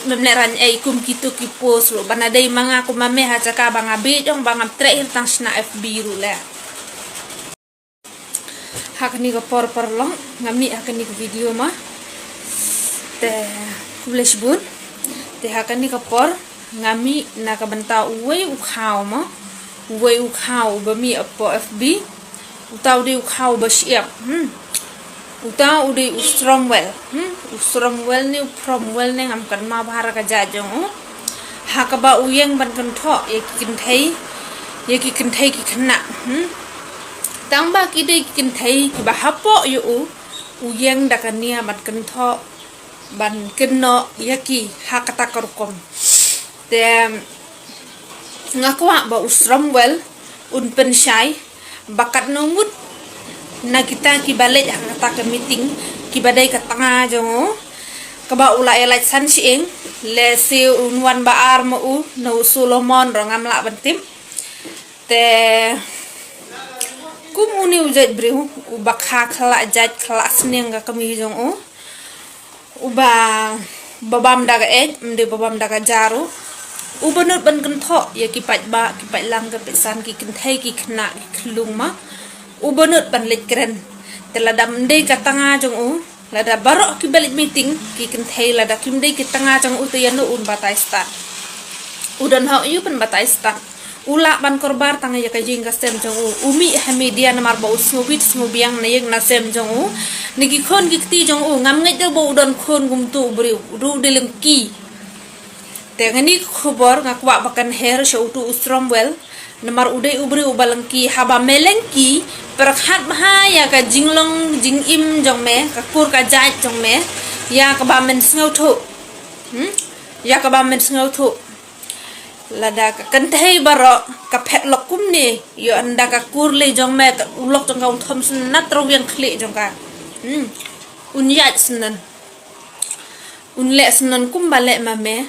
memleran kum gitu ki post lo bana dei manga ku mame ha chaka banga be jong bangam terakhir tang sna FB ru le hakni ko por long ngami hakni ko video ma te kubles bun te hakni ko por ngami na ka banta uwe u khaw ma uwe u khaw ba mi apo FB utaw de u khaw ba siap Uta udah Sromwell, Sromwell ni Sromwell ni ngam kan ma bahara ka jajong hakaba uyeng ban kan tho ye ki kin thai ki khna tang ba ki de kin thai ki ba hapo yu uyeng da kan nia ban kan tho ban kin no iaki hakata karukom te ngakwa ba Sromwell un pensyai bakat nungut na kita ki balik kata ke meeting ki badai ka tanga jong ka ba ula elai san sieng le si unwan ba ar mo u no Solomon ro ngam la bantim te kum uni ujat breu u bakha khala jat khala sneng ka kami jong u ba babam daga mde babam daga jaru u banut ban kan tho ye ki pat ba ki pat lang ka pesan ki kin thai ki khna ki khlung ma ubanut ban lit keren telada mendei ka tanga jong lada barok ki balik meeting ki kin thai lada kim dei ki tanga jong tu yanu un batai start udan ha yu ban batai start ula ban korbar tanga ya ka jing ka sem jong umi ha media namar ba usmubit smubiang na yeng na sem jong niki khon ki ti jong ngam ngai de bo udan khon gum tu briu ru deleng ki te ngani khobor ngakwa bakan her show tu Sromwell namar udai ubri ubalengki haba melengki perkhat bahaya ka jinglong jingim jong me ka kur ka jai jong me ya ka ba men snau thu ya ka ba men snau thu lada ka kanthei baro ka phet lokum ni yo anda ka kur le jong me ulok jong ka thom snat ro yang khli jong ka un ya snan un le snan kum ba le ma me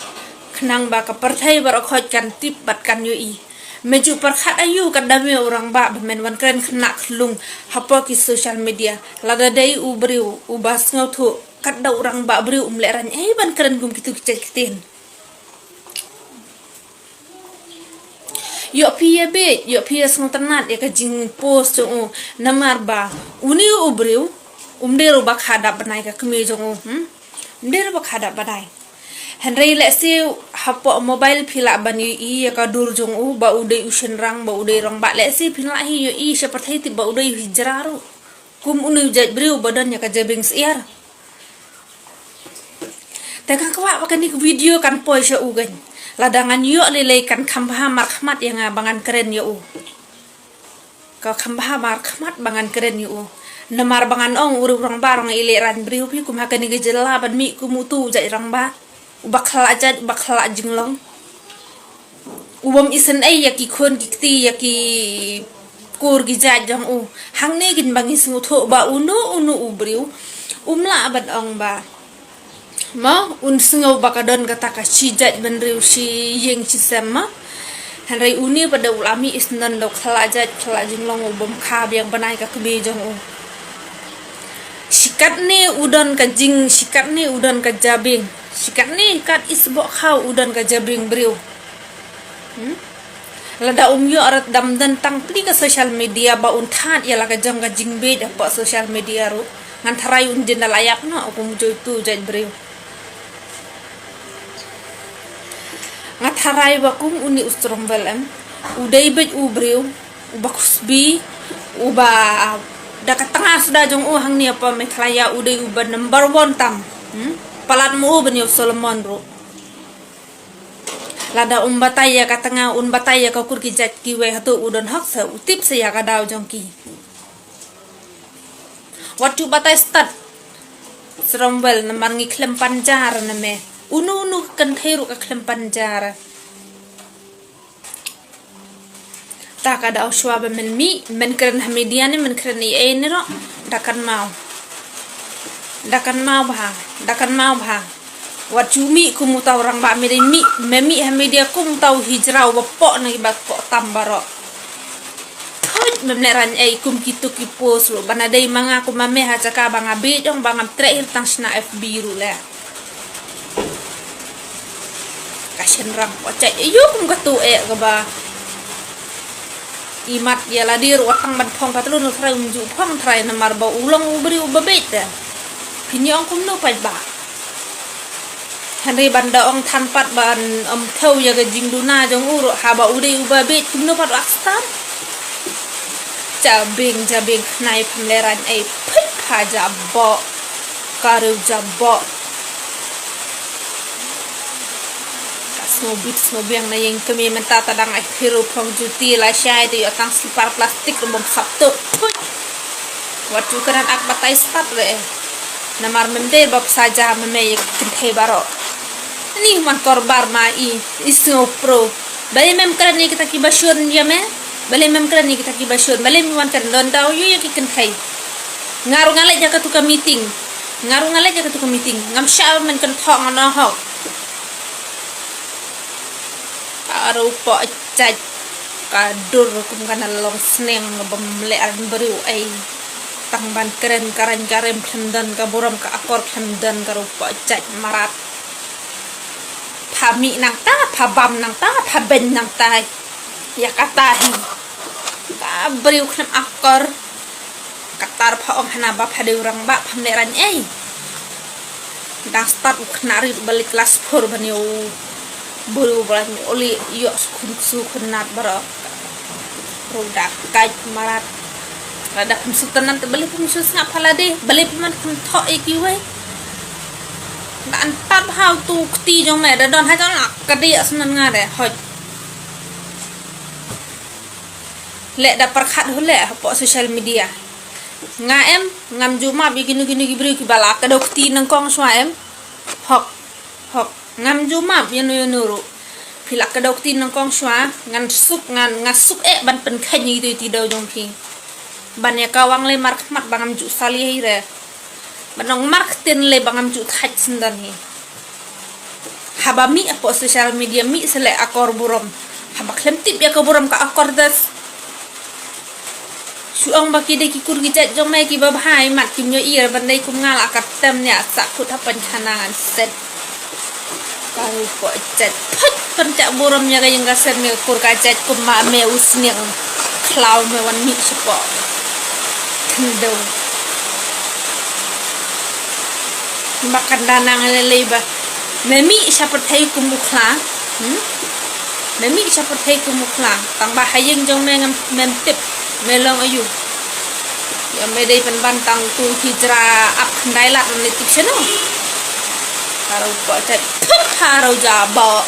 khnang ba ka parthai baro khoj kan tip bat kan yo i meju perkhat ayu kadame orang ba men wan kren khna khlung hapo ki social media lada dei ubriu ubas ngothu kadda orang ba briu umle ran ban kren gum kitu kitin yo pia sngotanat ya ka jing post jo namar ba uni ubriu umderu ba khada banai ka kmi jo umderu ba khada banai Henry le si hapo mobile phila bani I ka dur jong ba udai usen rang ba udai rong ba le si phila hi yo I seperti ti ba udai hijraru kum unu jat briu badan ya ka jabing siar ta ka kwa ba kan video kan poi sha ugan ladangan yo lele kan khambha markhmat yang bangan keren yo ka khambha markhmat bangan keren yo namar bangan ong uru rong barong ile ran briu pi kum hakani ge jela ban mi kum tu jat rang ba bakla jinglong ubam isen yaki khon kikti yaki kur gija jang hang ne gin bangis ngutho ba unu ubriu umla ban ong ba ma un singaw bakadon kata ka chijat benriu si yeng chisema hanrai uni pada ulami isnan dok khala jinglong ubam kha biang banai ka kbe jang sikat ne udon ka jing sikat ne udon ka jabing sikat ni kat isbok kau udan ka jabing briu lada yo arat dam dan tang pli ka social media ba unthat ya la ka jang ka jingbe da pa social media ru ngan tharai un jenda layak na aku mujo tu jai briu ngat tharai ba kum uni Sromwell udai bet briu ubakusbi uba da ka tengah sudah jong hang ni apa methlaya udai uba number 1 tam palat mu benyo Solomon ro lada bataya ka tanga bataya ka kur ki jat ki we hatu udon hak sa utip se ya ka daw jong ki watu batai start Sromwell namar ngi klem panjar na me unu kan theru ka klem panjar ta ka daw shwa ba men kren media ni men kren ni ni ro dakan mau ba wat cumi kum tau orang ba memi media kum tau hijrau ba po na ba po tambaro khoj memleran kum kitu ki post lo bana dei manga ku mame ha chaka banga be jong bangam terakhir tang sna FB ru le kasih rang pocet yuk tu ke ba imat ya la dir watang ban phong patlun trai unju phong trai namar ba ulang ubri ubabet pinyong kum no pa ba Henry banda ong tanpat ban thau ya ga jingduna jong uro haba ude ubabet kum no pat akstan jabing nai pamleran ai phit pha jabbo karu jabbo Snowbiang na yung kami mentatadang ay hero pang juti la siya ito yung atang slipar plastik rumong sapto wat juga ak batay start re namar memde bab saja memay kintay baro ni man korbar ma snow pro bale mem kran ni kita ki basyur yame bale mem kran ni kita ki basyur bale mi wan kan don daw yu ki kintay ngaru ngale jaka tu ka meeting ngam sha men kan thong na hok rupa caj kadur kum kana long sneng bamlean beriu ai tangban keren karan karem khandan ka boram ka akor khandan ka rupa caj marat phami nang ta phabam nang ta phaben nang ta ya katahi ka beriu khan akor katar phaong hana ba phadeu rang ba phamleran ai dah start ukhnari balik kelas 4 banyo buru bulan oli yo su kunat bara produk kaj marat ada pemsutenan terbeli pemsus ngap halade beli peman kuntok iki we na antap how tu kti jong me da don ha jong kadi asnan ngare hoj le da perkhat hole po social media ngaem ngam juma begini gibri ki bala ka dokti nang kong swaem hok ngam juma yanu nuru pilak ka dokti nang kong swa ngasuk ban pen khanyi tu ti do jong phi ban ya kawang le mark mat bangam ju sali re banong mark tin le bangam ju thach sendan hi haba mi apo social media mi sele akor burom haba klem tip ya ka burom ka akor das suang baki de ki kur gi jat jong mai ki ba bhai mat kim yo ir ban dai kum ngal akat tem nya sa khut hapan chanangan set karu po jet phut pencak boromnya kaya yang gasen me kur ka jet kum ma me usniang klau me wan mi sepo kendo makan danang lele ba memi seperti kum mukla memi seperti kum mukla tang ba hayeng jong me ngam tip melong ayu ya me dei pen bantang tu hijra ap ndai la ni tip seno karo po jet haro jabo